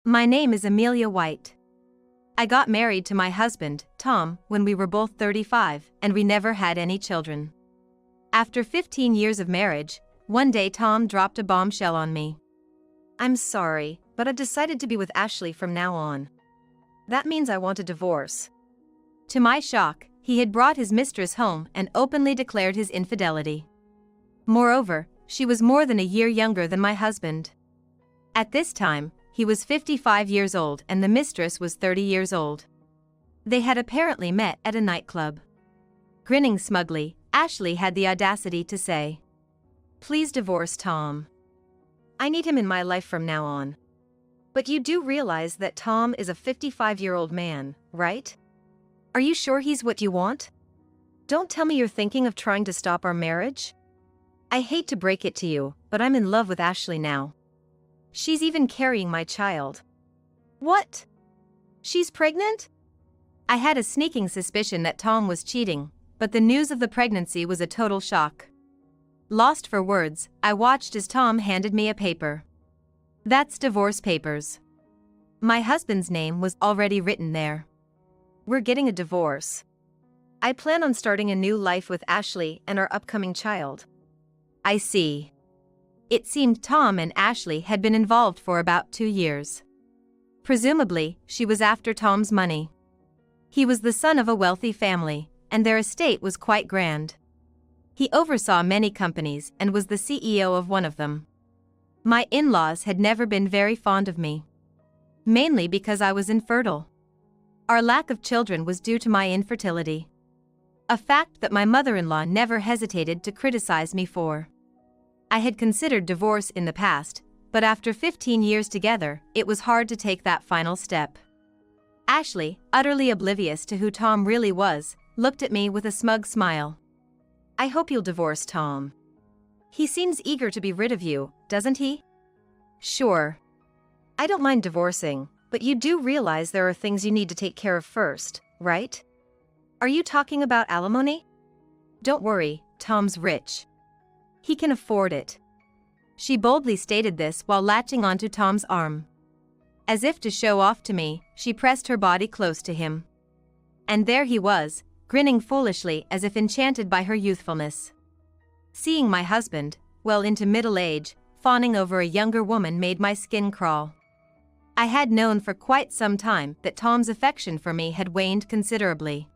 My name is Amelia White. I got married to my husband, Tom, when we were both 35, and we never had any children. After 15 years of marriage, one day Tom dropped a bombshell on me. I'm sorry, but I've decided to be with Ashley from now on. That means I want a divorce. To my shock, he had brought his mistress home and openly declared his infidelity. Moreover, she was more than a year younger than my husband. At this time, he was 55 years old and the mistress was 30 years old. They had apparently met at a nightclub. Grinning smugly, Ashley had the audacity to say, "Please divorce Tom. I need him in my life from now on." But you do realize that Tom is a 55-year-old man, right? Are you sure he's what you want? Don't tell me you're thinking of trying to stop our marriage? I hate to break it to you, but I'm in love with Ashley now. She's even carrying my child. What? She's pregnant? I had a sneaking suspicion that Tom was cheating, but the news of the pregnancy was a total shock. Lost for words, I watched as Tom handed me a paper. That's divorce papers. My husband's name was already written there. We're getting a divorce. I plan on starting a new life with Ashley and our upcoming child. I see. It seemed Tom and Ashley had been involved for about 2 years. Presumably, she was after Tom's money. He was the son of a wealthy family, and their estate was quite grand. He oversaw many companies and was the CEO of one of them. My in-laws had never been very fond of me. Mainly because I was infertile. Our lack of children was due to my infertility. A fact that my mother-in-law never hesitated to criticize me for. I had considered divorce in the past, but after 15 years together, it was hard to take that final step. Ashley, utterly oblivious to who Tom really was, looked at me with a smug smile. I hope you'll divorce Tom. He seems eager to be rid of you, doesn't he? Sure. I don't mind divorcing, but you do realize there are things you need to take care of first, right? Are you talking about alimony? Don't worry, Tom's rich. He can afford it. She boldly stated this while latching onto Tom's arm. As if to show off to me, she pressed her body close to him. And there he was, grinning foolishly as if enchanted by her youthfulness. Seeing my husband, well into middle age, fawning over a younger woman made my skin crawl. I had known for quite some time that Tom's affection for me had waned considerably.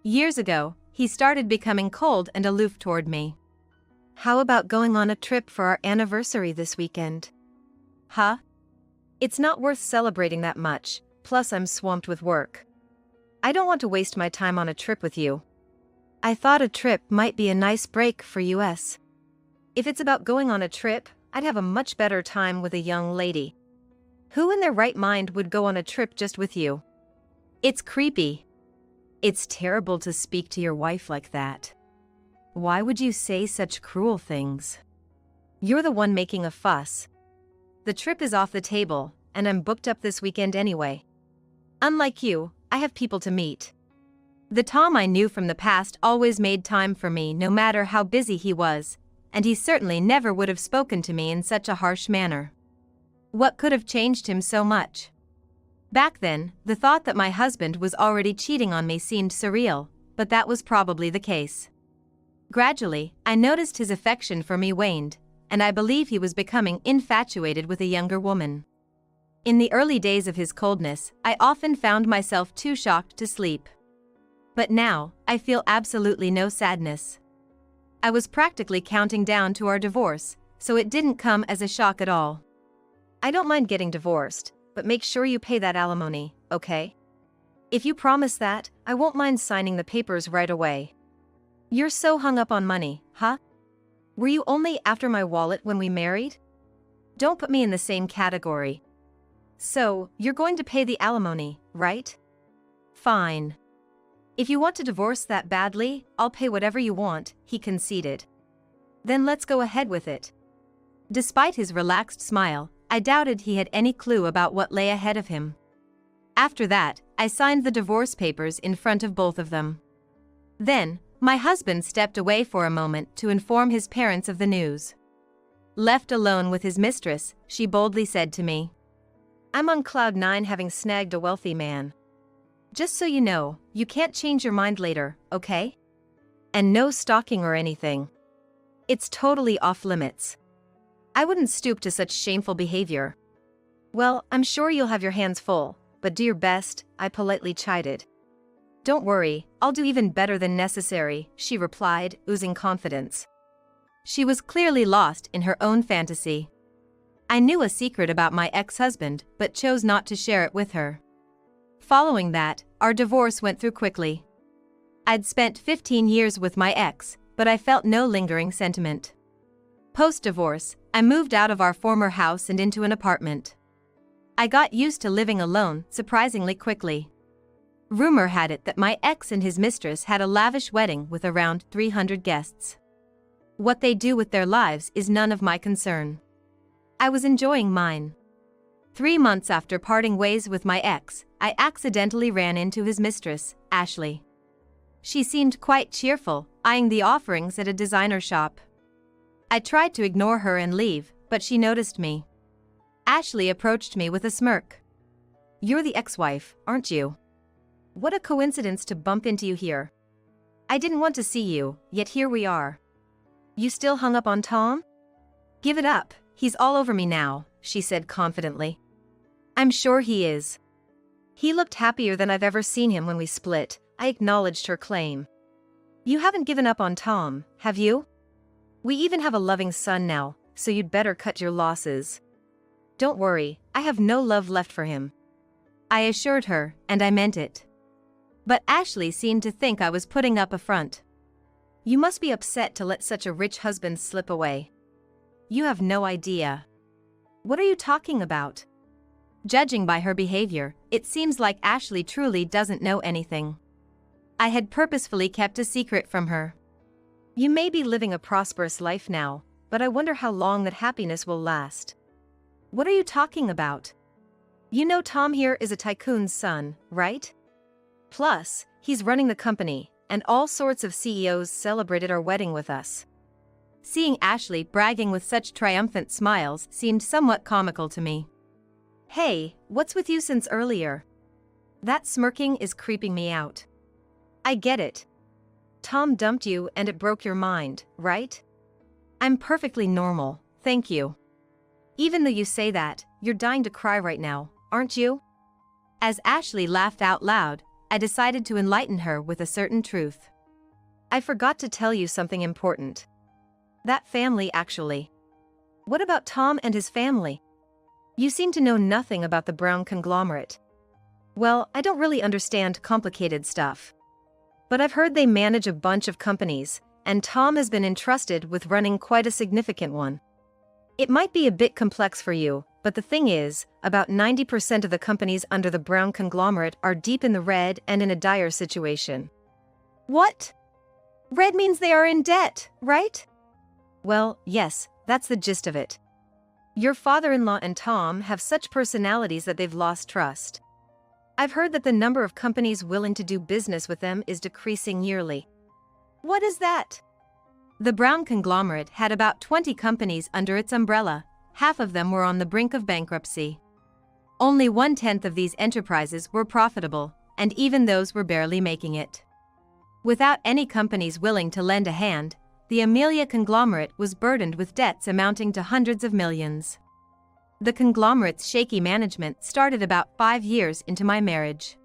Years ago, he started becoming cold and aloof toward me. How about going on a trip for our anniversary this weekend? Huh? It's not worth celebrating that much, plus I'm swamped with work. I don't want to waste my time on a trip with you. I thought a trip might be a nice break for us. If it's about going on a trip, I'd have a much better time with a young lady. Who in their right mind would go on a trip just with you? It's creepy. It's terrible to speak to your wife like that. Why would you say such cruel things? You're the one making a fuss. The trip is off the table, and I'm booked up this weekend anyway. Unlike you, I have people to meet. The Tom I knew from the past always made time for me no matter how busy he was, and he certainly never would have spoken to me in such a harsh manner. What could have changed him so much? Back then, the thought that my husband was already cheating on me seemed surreal, but that was probably the case. Gradually, I noticed his affection for me waned, and I believe he was becoming infatuated with a younger woman. In the early days of his coldness, I often found myself too shocked to sleep. But now, I feel absolutely no sadness. I was practically counting down to our divorce, so it didn't come as a shock at all. I don't mind getting divorced, but make sure you pay that alimony, okay? If you promise that, I won't mind signing the papers right away. You're so hung up on money, huh? Were you only after my wallet when we married? Don't put me in the same category. So, you're going to pay the alimony, right? Fine. If you want to divorce that badly, I'll pay whatever you want, he conceded. Then let's go ahead with it. Despite his relaxed smile, I doubted he had any clue about what lay ahead of him. After that, I signed the divorce papers in front of both of them. Then, my husband stepped away for a moment to inform his parents of the news. Left alone with his mistress, she boldly said to me, I'm on cloud 9 having snagged a wealthy man. Just so you know, you can't change your mind later, okay? And no stalking or anything. It's totally off limits. I wouldn't stoop to such shameful behavior. Well, I'm sure you'll have your hands full, but do your best, I politely chided. Don't worry, I'll do even better than necessary, she replied, oozing confidence. She was clearly lost in her own fantasy. I knew a secret about my ex-husband, but chose not to share it with her. Following that, our divorce went through quickly. I'd spent 15 years with my ex, but I felt no lingering sentiment. Post-divorce, I moved out of our former house and into an apartment. I got used to living alone surprisingly quickly. Rumor had it that my ex and his mistress had a lavish wedding with around 300 guests. What they do with their lives is none of my concern. I was enjoying mine. 3 months after parting ways with my ex, I accidentally ran into his mistress, Ashley. She seemed quite cheerful, eyeing the offerings at a designer shop. I tried to ignore her and leave, but she noticed me. Ashley approached me with a smirk. You're the ex-wife, aren't you? What a coincidence to bump into you here. I didn't want to see you, yet here we are. You still hung up on Tom? Give it up, he's all over me now, she said confidently. I'm sure he is. He looked happier than I've ever seen him when we split, I acknowledged her claim. You haven't given up on Tom, have you? We even have a loving son now, so you'd better cut your losses. Don't worry, I have no love left for him. I assured her, and I meant it. But Ashley seemed to think I was putting up a front. You must be upset to let such a rich husband slip away. You have no idea. What are you talking about? Judging by her behavior, it seems like Ashley truly doesn't know anything. I had purposefully kept a secret from her. You may be living a prosperous life now, but I wonder how long that happiness will last. What are you talking about? You know Tom here is a tycoon's son, right? Plus, he's running the company, and all sorts of CEOs celebrated our wedding with us. Seeing Ashley bragging with such triumphant smiles seemed somewhat comical to me. Hey, what's with you since earlier? That smirking is creeping me out. I get it. Tom dumped you and it broke your mind, right? I'm perfectly normal, thank you. Even though you say that, you're dying to cry right now, aren't you? As Ashley laughed out loud, I decided to enlighten her with a certain truth. I forgot to tell you something important. That family actually. What about Tom and his family? You seem to know nothing about the Brown conglomerate. Well, I don't really understand complicated stuff. But I've heard they manage a bunch of companies, and Tom has been entrusted with running quite a significant one. It might be a bit complex for you, but the thing is, about 90% of the companies under the Brown conglomerate are deep in the red and in a dire situation. What? Red means they are in debt, right? Well, yes, that's the gist of it. Your father-in-law and Tom have such personalities that they've lost trust. I've heard that the number of companies willing to do business with them is decreasing yearly. What is that? The Brown conglomerate had about 20 companies under its umbrella. Half of them were on the brink of bankruptcy. Only 1/10 of these enterprises were profitable, and even those were barely making it. Without any companies willing to lend a hand, the Amelia conglomerate was burdened with debts amounting to hundreds of millions. The conglomerate's shaky management started about 5 years into my marriage.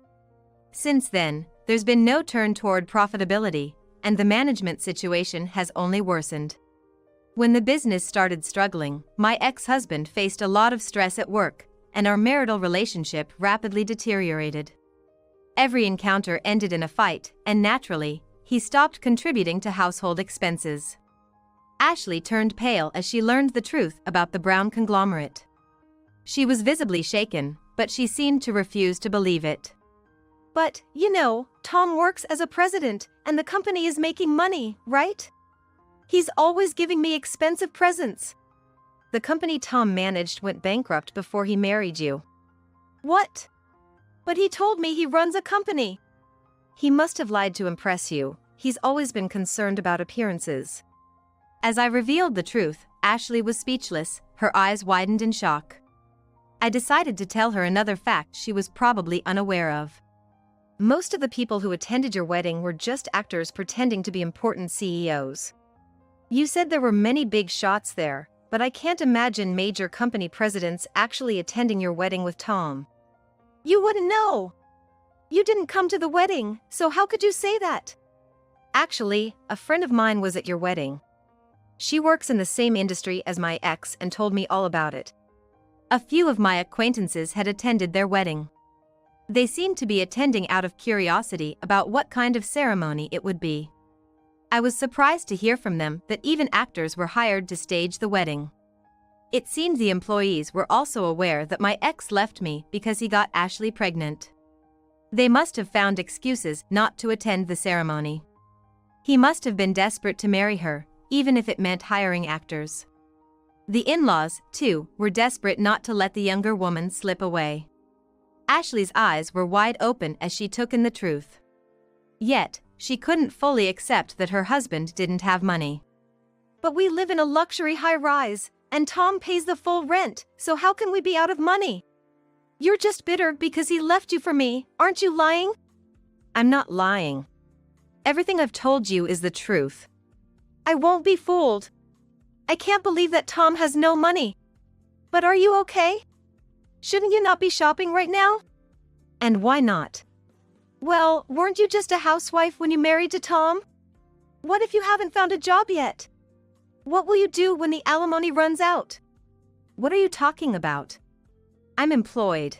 Since then, there's been no turn toward profitability, and the management situation has only worsened. When the business started struggling, my ex-husband faced a lot of stress at work, and our marital relationship rapidly deteriorated. Every encounter ended in a fight, and naturally, he stopped contributing to household expenses. Ashley turned pale as she learned the truth about the Brown conglomerate. She was visibly shaken, but she seemed to refuse to believe it. But, you know, Tom works as a president, and the company is making money, right? He's always giving me expensive presents. The company Tom managed went bankrupt before he married you. What? But he told me he runs a company. He must have lied to impress you. He's always been concerned about appearances. As I revealed the truth, Ashley was speechless, her eyes widened in shock. I decided to tell her another fact she was probably unaware of. Most of the people who attended your wedding were just actors pretending to be important CEOs. You said there were many big shots there, but I can't imagine major company presidents actually attending your wedding with Tom. You wouldn't know. You didn't come to the wedding, so how could you say that? Actually, a friend of mine was at your wedding. She works in the same industry as my ex and told me all about it. A few of my acquaintances had attended their wedding. They seemed to be attending out of curiosity about what kind of ceremony it would be. I was surprised to hear from them that even actors were hired to stage the wedding. It seemed the employees were also aware that my ex left me because he got Ashley pregnant. They must have found excuses not to attend the ceremony. He must have been desperate to marry her, even if it meant hiring actors. The in-laws, too, were desperate not to let the younger woman slip away. Ashley's eyes were wide open as she took in the truth. Yet, she couldn't fully accept that her husband didn't have money. But we live in a luxury high-rise, and Tom pays the full rent, so how can we be out of money? You're just bitter because he left you for me, aren't you lying? I'm not lying. Everything I've told you is the truth. I won't be fooled. I can't believe that Tom has no money. But are you okay? Shouldn't you not be shopping right now? And why not? Well, weren't you just a housewife when you married to Tom? What if you haven't found a job yet? What will you do when the alimony runs out? What are you talking about? I'm employed.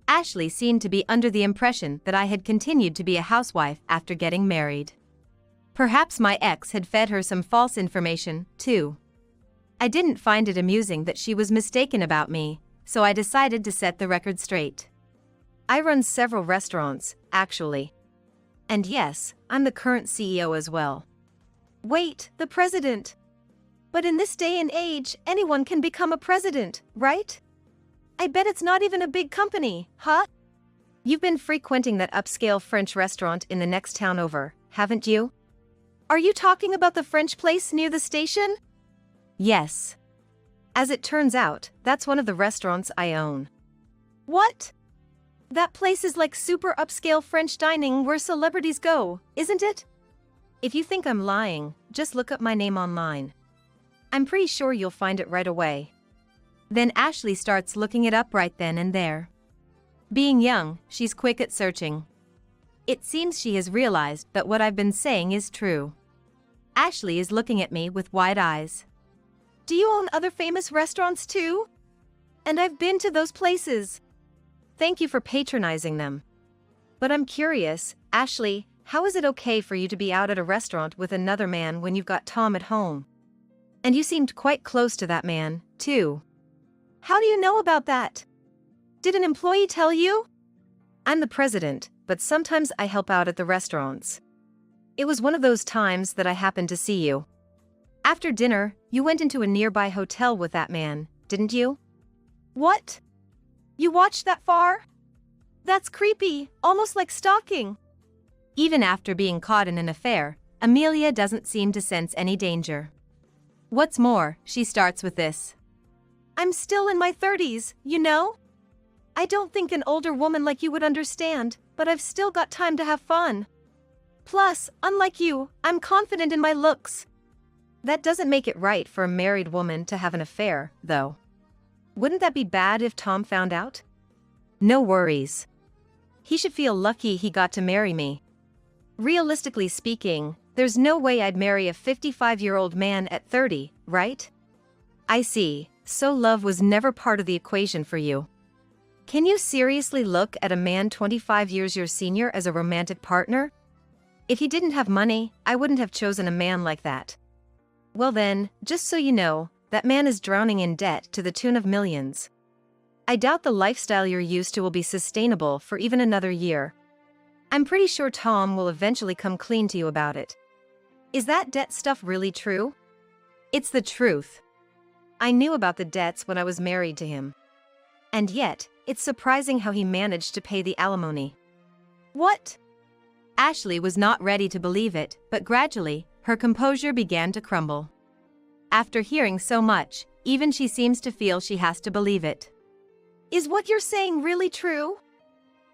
Ashley seemed to be under the impression that I had continued to be a housewife after getting married. Perhaps my ex had fed her some false information, too. I didn't find it amusing that she was mistaken about me, so I decided to set the record straight. I run several restaurants, actually. And yes, I'm the current CEO as well. Wait, the president? But in this day and age, anyone can become a president, right? I bet it's not even a big company, huh? You've been frequenting that upscale French restaurant in the next town over, haven't you? Are you talking about the French place near the station? Yes. As it turns out, that's one of the restaurants I own. What? That place is like super upscale French dining where celebrities go, isn't it? If you think I'm lying, just look up my name online. I'm pretty sure you'll find it right away. Then Ashley starts looking it up right then and there. Being young, she's quick at searching. It seems she has realized that what I've been saying is true. Ashley is looking at me with wide eyes. Do you own other famous restaurants too? And I've been to those places. Thank you for patronizing them. But I'm curious, Ashley, how is it okay for you to be out at a restaurant with another man when you've got Tom at home? And you seemed quite close to that man, too. How do you know about that? Did an employee tell you? I'm the president, but sometimes I help out at the restaurants. It was one of those times that I happened to see you. After dinner, you went into a nearby hotel with that man, didn't you? What? You watched that far? That's creepy, almost like stalking. Even after being caught in an affair, Amelia doesn't seem to sense any danger. What's more, she starts with this. I'm still in my 30s, you know? I don't think an older woman like you would understand, but I've still got time to have fun. Plus, unlike you, I'm confident in my looks. That doesn't make it right for a married woman to have an affair, though. Wouldn't that be bad if Tom found out? No worries. He should feel lucky he got to marry me. Realistically speaking, there's no way I'd marry a 55-year-old man at 30, right? I see, so love was never part of the equation for you. Can you seriously look at a man 25 years your senior as a romantic partner? If he didn't have money, I wouldn't have chosen a man like that. Well then, just so you know, that man is drowning in debt to the tune of millions. I doubt the lifestyle you're used to will be sustainable for even another year. I'm pretty sure Tom will eventually come clean to you about it. Is that debt stuff really true? It's the truth. I knew about the debts when I was married to him. And yet, it's surprising how he managed to pay the alimony. What? Ashley was not ready to believe it, but gradually, her composure began to crumble. After hearing so much, even she seems to feel she has to believe it. Is what you're saying really true?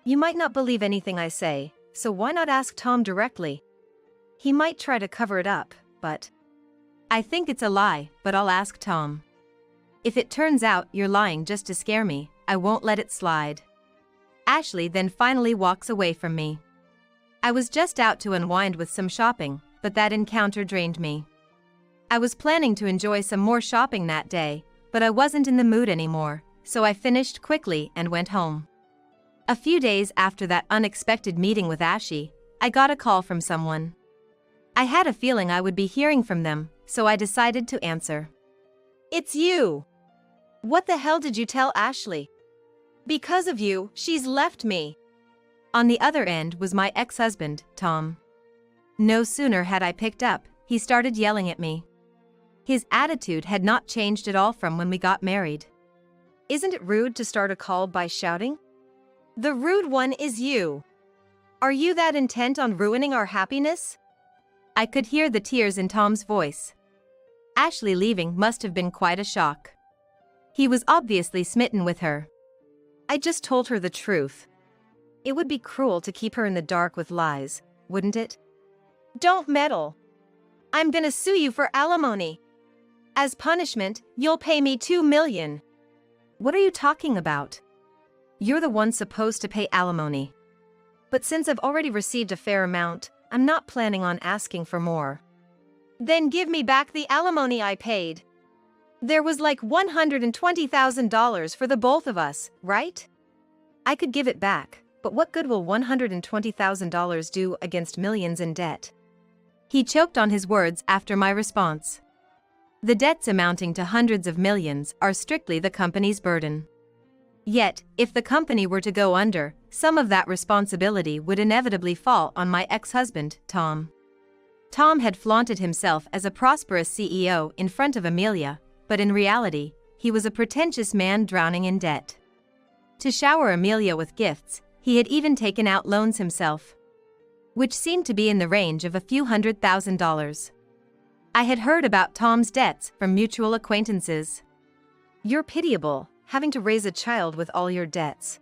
You might not believe anything I say, so why not ask Tom directly? He might try to cover it up, but I think it's a lie, but I'll ask Tom. If it turns out you're lying just to scare me, I won't let it slide. Ashley then finally walks away from me. I was just out to unwind with some shopping, but that encounter drained me. I was planning to enjoy some more shopping that day, but I wasn't in the mood anymore, so I finished quickly and went home. A few days after that unexpected meeting with Ashley, I got a call from someone. I had a feeling I would be hearing from them, so I decided to answer. It's you. What the hell did you tell Ashley? Because of you, she's left me. On the other end was my ex-husband, Tom. No sooner had I picked up, he started yelling at me. His attitude had not changed at all from when we got married. Isn't it rude to start a call by shouting? The rude one is you. Are you that intent on ruining our happiness? I could hear the tears in Tom's voice. Ashley leaving must have been quite a shock. He was obviously smitten with her. I just told her the truth. It would be cruel to keep her in the dark with lies, wouldn't it? Don't meddle. I'm gonna sue you for alimony. As punishment, you'll pay me $2 million. What are you talking about? You're the one supposed to pay alimony. But since I've already received a fair amount, I'm not planning on asking for more. Then give me back the alimony I paid. There was like $120,000 for the both of us, right? I could give it back, but what good will $120,000 do against millions in debt? He choked on his words after my response. The debts amounting to hundreds of millions are strictly the company's burden. Yet, if the company were to go under, some of that responsibility would inevitably fall on my ex-husband, Tom. Tom had flaunted himself as a prosperous CEO in front of Amelia, but in reality, he was a pretentious man drowning in debt. To shower Amelia with gifts, he had even taken out loans himself, which seemed to be in the range of a few $100,000. I had heard about Tom's debts from mutual acquaintances. You're pitiable, having to raise a child with all your debts.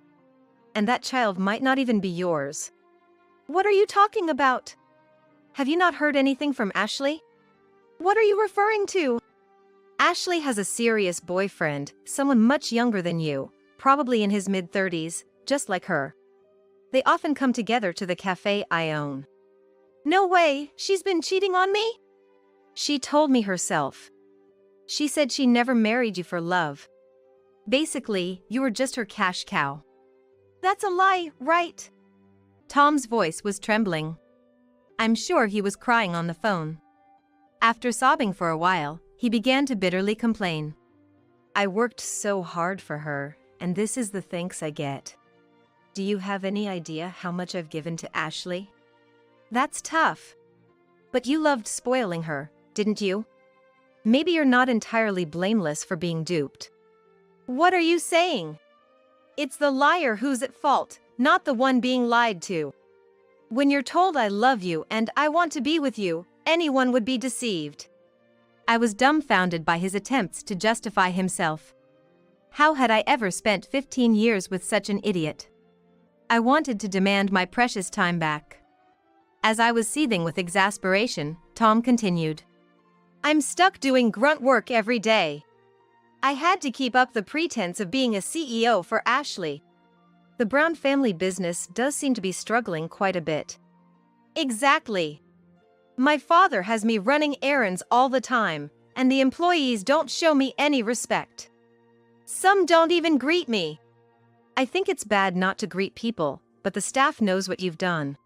And that child might not even be yours. What are you talking about? Have you not heard anything from Ashley? What are you referring to? Ashley has a serious boyfriend, someone much younger than you, probably in his mid-30s, just like her. They often come together to the cafe I own. No way, she's been cheating on me? She told me herself. She said she never married you for love. Basically, you were just her cash cow. That's a lie, right? Tom's voice was trembling. I'm sure he was crying on the phone. After sobbing for a while, he began to bitterly complain. I worked so hard for her, and this is the thanks I get. Do you have any idea how much I've given to Ashley? That's tough. But you loved spoiling her, didn't you? Maybe you're not entirely blameless for being duped. What are you saying? It's the liar who's at fault, not the one being lied to. When you're told I love you and I want to be with you, anyone would be deceived. I was dumbfounded by his attempts to justify himself. How had I ever spent 15 years with such an idiot? I wanted to demand my precious time back. As I was seething with exasperation, Tom continued. I'm stuck doing grunt work every day. I had to keep up the pretense of being a CEO for Ashley. The Brown family business does seem to be struggling quite a bit. Exactly. My father has me running errands all the time, and the employees don't show me any respect. Some don't even greet me. I think it's bad not to greet people, but the staff knows what you've done.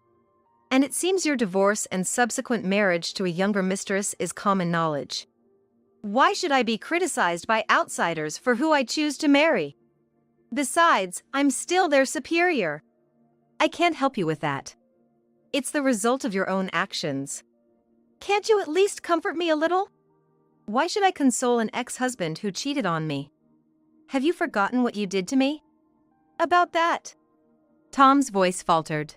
And it seems your divorce and subsequent marriage to a younger mistress is common knowledge. Why should I be criticized by outsiders for who I choose to marry? Besides, I'm still their superior. I can't help you with that. It's the result of your own actions. Can't you at least comfort me a little? Why should I console an ex-husband who cheated on me? Have you forgotten what you did to me? About that. Tom's voice faltered.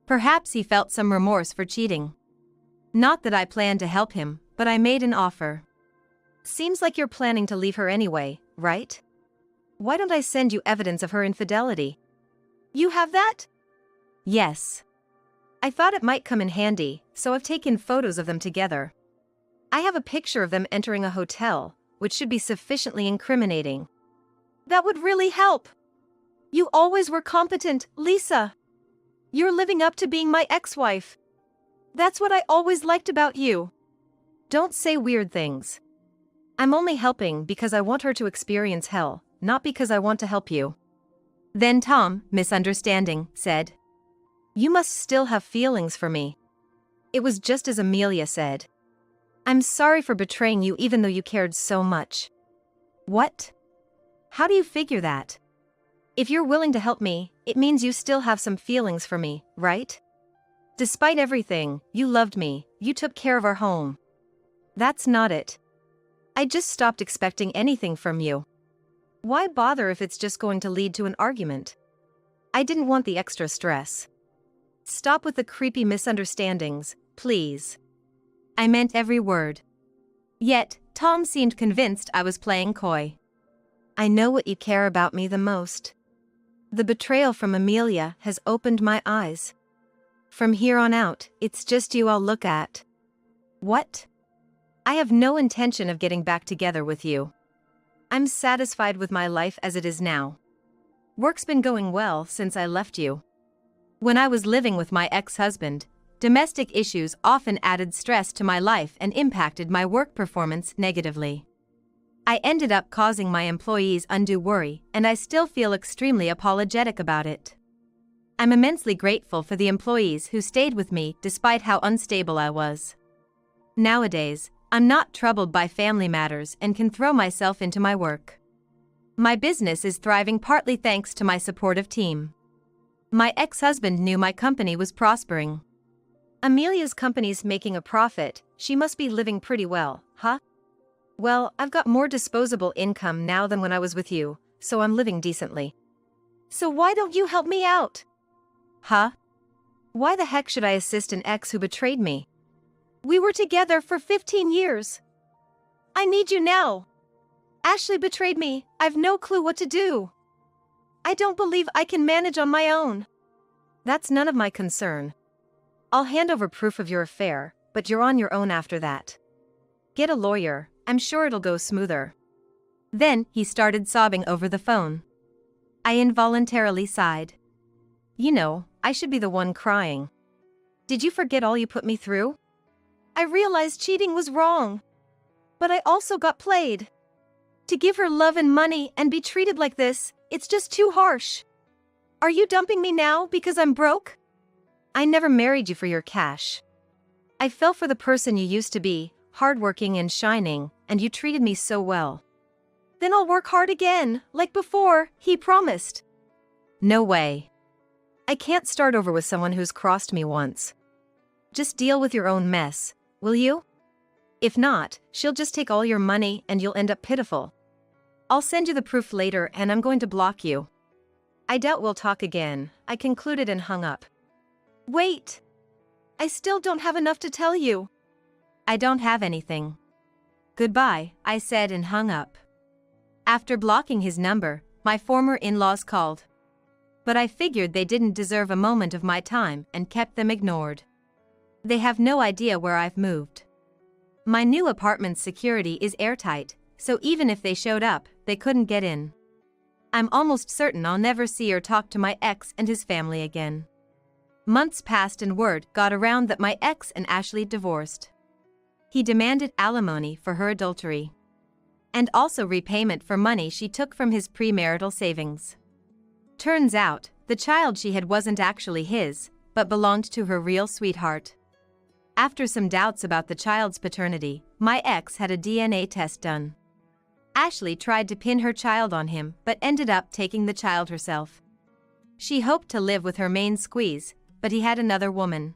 Perhaps he felt some remorse for cheating. Not that I planned to help him, but I made an offer. Seems like you're planning to leave her anyway, right? Why don't I send you evidence of her infidelity? You have that? Yes. I thought it might come in handy, so I've taken photos of them together. I have a picture of them entering a hotel, which should be sufficiently incriminating. That would really help. You always were competent, Lisa. You're living up to being my ex-wife. That's what I always liked about you. Don't say weird things. I'm only helping because I want her to experience hell, not because I want to help you. Then Tom, misunderstanding, said, You must still have feelings for me. It was just as Amelia said. I'm sorry for betraying you even though you cared so much. What? How do you figure that? If you're willing to help me, it means you still have some feelings for me, right? Despite everything, you loved me, you took care of our home. That's not it. I just stopped expecting anything from you. Why bother if it's just going to lead to an argument? I didn't want the extra stress. Stop with the creepy misunderstandings, please. I meant every word. Yet, Tom seemed convinced I was playing coy. I know what you care about me the most. The betrayal from Amelia has opened my eyes. From here on out, it's just you I'll look at. What? I have no intention of getting back together with you. I'm satisfied with my life as it is now. Work's been going well since I left you. When I was living with my ex-husband, domestic issues often added stress to my life and impacted my work performance negatively. I ended up causing my employees undue worry, and I still feel extremely apologetic about it. I'm immensely grateful for the employees who stayed with me despite how unstable I was. Nowadays, I'm not troubled by family matters and can throw myself into my work. My business is thriving partly thanks to my supportive team. My ex-husband knew my company was prospering. Amelia's company's making a profit, she must be living pretty well, huh? Well, I've got more disposable income now than when I was with you, so I'm living decently. So why don't you help me out? Huh? Why the heck should I assist an ex who betrayed me? We were together for 15 years. I need you now. Ashley betrayed me, I've no clue what to do. I don't believe I can manage on my own. That's none of my concern. I'll hand over proof of your affair, but you're on your own after that. Get a lawyer, I'm sure it'll go smoother. Then he started sobbing over the phone. I involuntarily sighed. You know, I should be the one crying. Did you forget all you put me through? I realized cheating was wrong. But I also got played. To give her love and money and be treated like this, it's just too harsh. Are you dumping me now because I'm broke? I never married you for your cash. I fell for the person you used to be, hardworking and shining, and you treated me so well. Then I'll work hard again, like before, he promised. No way. I can't start over with someone who's crossed me once. Just deal with your own mess, will you? If not, she'll just take all your money and you'll end up pitiful. I'll send you the proof later and I'm going to block you. I doubt we'll talk again, I concluded and hung up. Wait! I still don't have enough to tell you. I don't have anything. Goodbye, I said and hung up. After blocking his number, my former in-laws called. But I figured they didn't deserve a moment of my time and kept them ignored. They have no idea where I've moved. My new apartment's security is airtight, so even if they showed up, they couldn't get in. I'm almost certain I'll never see or talk to my ex and his family again. Months passed and word got around that my ex and Ashley divorced. He demanded alimony for her adultery. And also repayment for money she took from his premarital savings. Turns out, the child she had wasn't actually his, but belonged to her real sweetheart. After some doubts about the child's paternity, my ex had a DNA test done. Ashley tried to pin her child on him but ended up taking the child herself. She hoped to live with her main squeeze, but he had another woman.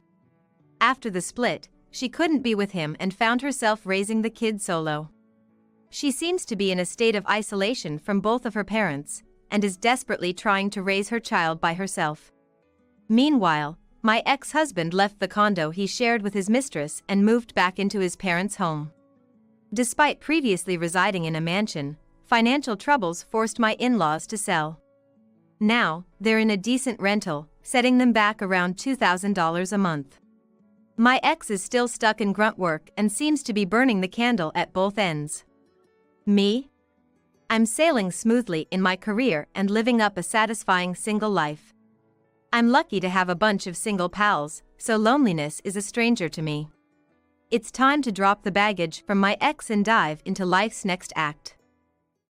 After the split, she couldn't be with him and found herself raising the kid solo. She seems to be in a state of isolation from both of her parents, and is desperately trying to raise her child by herself. Meanwhile, my ex-husband left the condo he shared with his mistress and moved back into his parents' home. Despite previously residing in a mansion, financial troubles forced my in-laws to sell. Now, they're in a decent rental, setting them back around $2,000 a month. My ex is still stuck in grunt work and seems to be burning the candle at both ends. Me? I'm sailing smoothly in my career and living up a satisfying single life. I'm lucky to have a bunch of single pals, so loneliness is a stranger to me. It's time to drop the baggage from my ex and dive into life's next act.